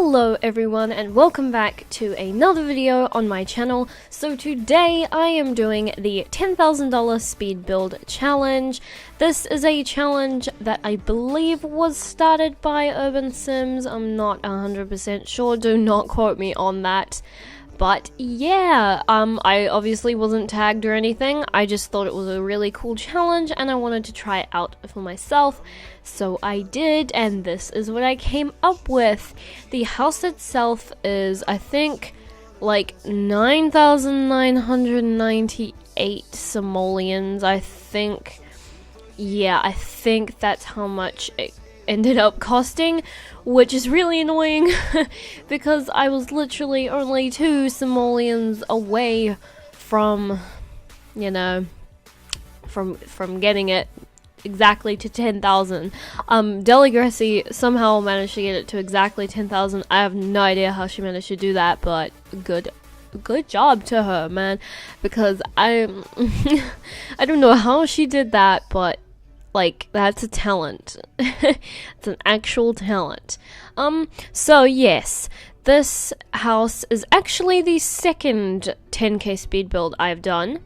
Hello everyone and welcome back to another video on my channel. So today I am doing the $10,000 speed build challenge. This is a challenge that I believe was started by Urban Sims. I'm not 100% sure, do not quote me on that. But yeah, I obviously wasn't tagged or anything. I just thought it was a really cool challenge and I wanted to try it out for myself. So I did, and this is what I came up with. The house itself is, I think, like 9,998 simoleons. I think that's how much it ended up costing, which is really annoying because I was literally only 2 simoleons away from, you know, from getting it exactly to 10,000. Deligracy somehow managed to get it to exactly 10,000. I have no idea how she managed to do that, but good job to her, man, because I don't know how she did that, but like, that's a talent. It's an actual talent. So yes, this house is actually the second 10k speed build I've done.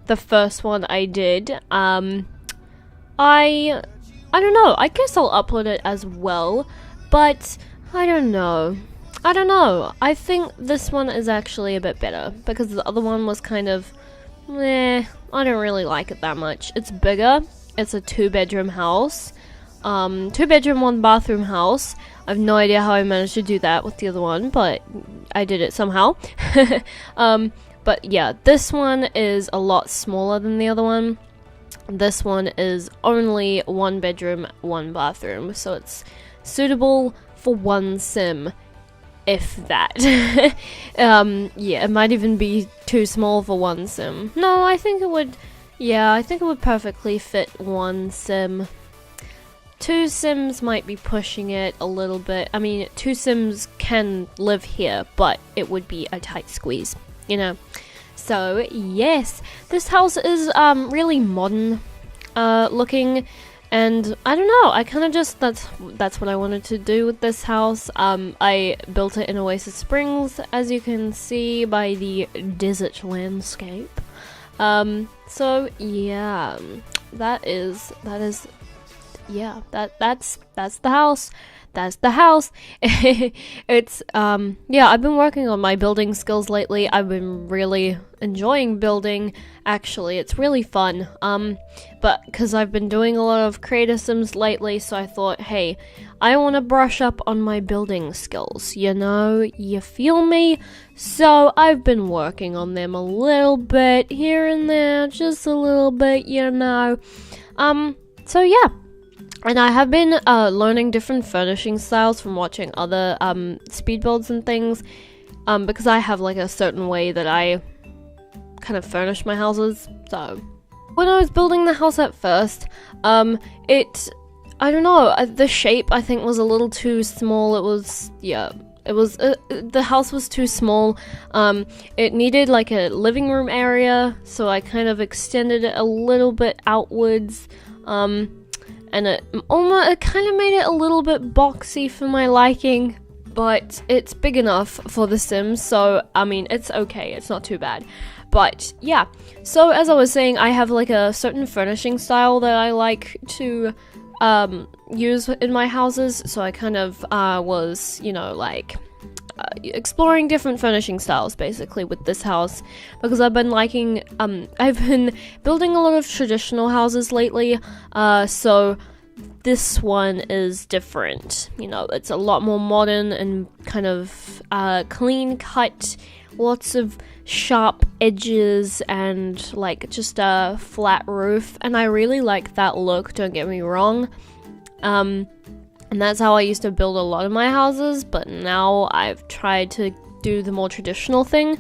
The first one I did, I don't know, I guess I'll upload it as well, but I don't know. I think this one is actually a bit better, because the other one was kind of, I don't really like it that much. It's bigger. It's a 2-bedroom house. 2-bedroom, 1-bathroom house. I have no idea how I managed to do that with the other one, but I did it somehow. But yeah, this one is a lot smaller than the other one. This one is only 1 bedroom, 1 bathroom, so it's suitable for 1 sim, if that. Yeah, it might even be too small for 1 sim. No, I think it would. Yeah, I think it would perfectly fit 1 sim. 2 sims might be pushing it a little bit. I mean, 2 sims can live here, but it would be a tight squeeze, you know. So yes, this house is really modern looking, and I don't know, I kind of just, that's what I wanted to do with this house. I built it in Oasis Springs, as you can see by the desert landscape. So yeah, that's the house. That's the house. It's, yeah, I've been working on my building skills lately. I've been really enjoying building, actually. It's really fun. But because I've been doing a lot of creative sims lately, so I thought, hey, I want to brush up on my building skills, you know? You feel me? So I've been working on them a little bit here and there, just a little bit, you know? So yeah. And I have been learning different furnishing styles from watching other speed builds and things, because I have like a certain way that I kind of furnish my houses. So when I was building the house at first, I don't know, the shape I think was a little too small. The house was too small. It needed like a living room area, so I kind of extended it a little bit outwards. And it kind of made it a little bit boxy for my liking, but it's big enough for The Sims, so, I mean, it's okay, it's not too bad. But, yeah, so as I was saying, I have, like, a certain furnishing style that I like to, use in my houses, so I kind of, was, you know, like, exploring different furnishing styles basically with this house, because I've been liking, I've been building a lot of traditional houses lately, so this one is different. You know, it's a lot more modern and kind of clean cut, lots of sharp edges and like just a flat roof, and I really like that look, don't get me wrong. And that's how I used to build a lot of my houses, but now I've tried to do the more traditional thing.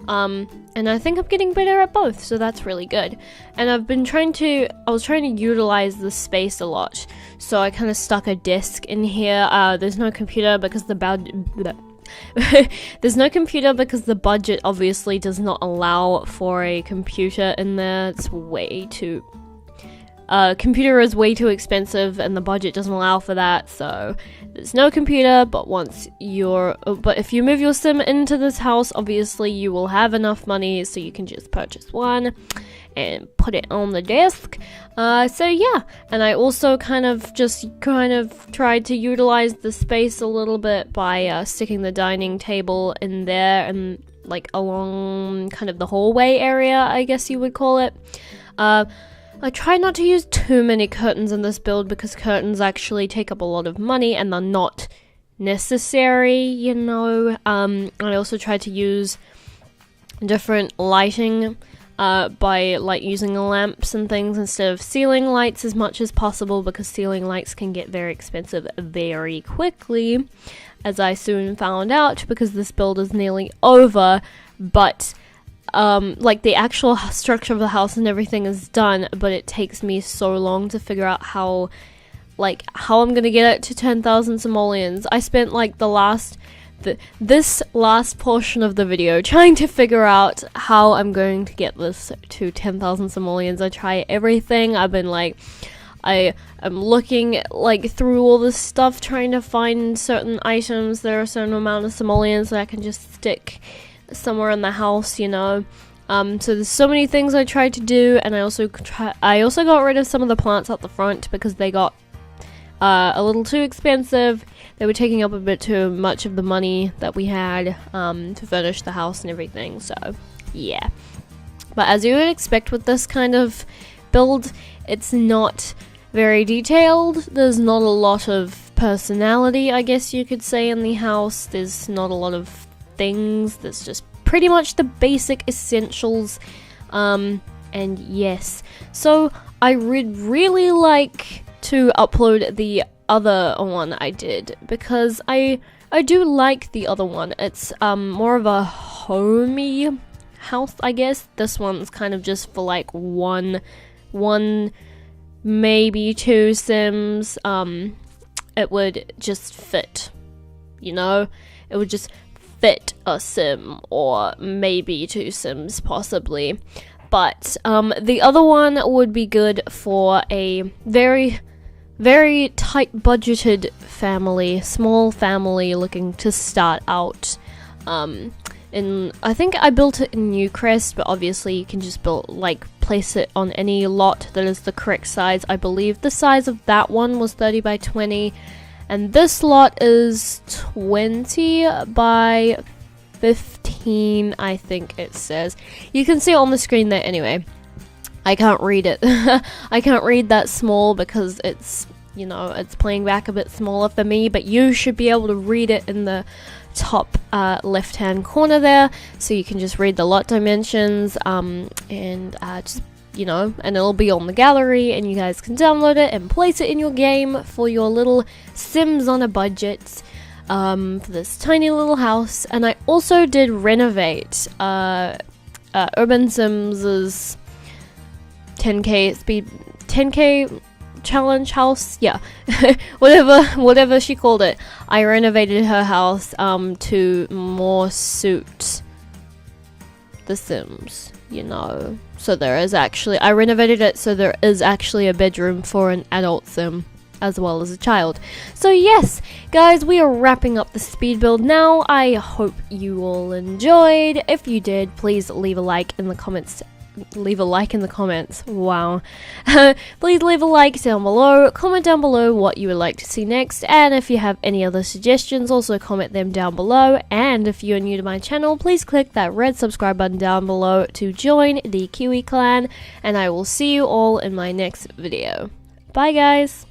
And I think I'm getting better at both, so that's really good. And I was trying to utilize the space a lot. So I kind of stuck a desk in here. There's no computer because the budget obviously does not allow for a computer in there. It's way too Computer is way too expensive and the budget doesn't allow for that, so there's no computer. But if you move your sim into this house, obviously you will have enough money so you can just purchase one and put it on the desk. So yeah, and I also kind of tried to utilize the space a little bit by sticking the dining table in there and like along kind of the hallway area, I guess you would call it. I try not to use too many curtains in this build because curtains actually take up a lot of money and they're not necessary, you know. I also try to use different lighting by like using lamps and things instead of ceiling lights as much as possible, because ceiling lights can get very expensive very quickly, as I soon found out because this build is nearly over. But like the actual structure of the house and everything is done, but it takes me so long to figure out how I'm gonna get it to 10,000 simoleons. I spent like this last portion of the video trying to figure out how I'm going to get this to 10,000 simoleons. I try everything. I've been like, I am looking like through all this stuff, trying to find certain items that are a certain amount of simoleons that I can just stick somewhere in the house, you know. So there's so many things I tried to do, and I also got rid of some of the plants at the front because they got a little too expensive. They were taking up a bit too much of the money that we had to furnish the house and everything. So yeah, but as you would expect with this kind of build, it's not very detailed. There's not a lot of personality, I guess you could say, in the house. There's not a lot of things. There's just pretty much the basic essentials. And yes, so I would really like to upload the other one I did, because I do like the other one. It's more of a homey house, I guess. This one's kind of just for like one maybe two sims. It would just fit, you know, it would just fit a sim, or maybe two sims possibly. But the other one would be good for a very, very tight budgeted family, small family looking to start out. I think I built it in Newcrest, but obviously you can just place it on any lot that is the correct size. I believe the size of that one was 30 by 20, and this lot is 20 by 15, I think it says. You can see it on the screen there anyway. I can't read it. I can't read that small because it's, you know, it's playing back a bit smaller for me, but you should be able to read it in the top left hand corner there, so you can just read the lot dimensions, and just, you know, and it'll be on the gallery and you guys can download it and place it in your game for your little sims on a budget, for this tiny little house. And I also did renovate Urban Sims' 10k challenge house, yeah. whatever she called it. I renovated her house to more suit the Sims, you know. So I renovated it so there is actually a bedroom for an adult sim as well as a child. So yes, guys, we are wrapping up the speed build now. I hope you all enjoyed. If you did, please leave a like in the comments. Wow. Please leave a like down below, comment down below what you would like to see next, and if you have any other suggestions, also comment them down below. And if you are new to my channel, please click that red subscribe button down below to join the Kiwi clan, and I will see you all in my next video. Bye guys!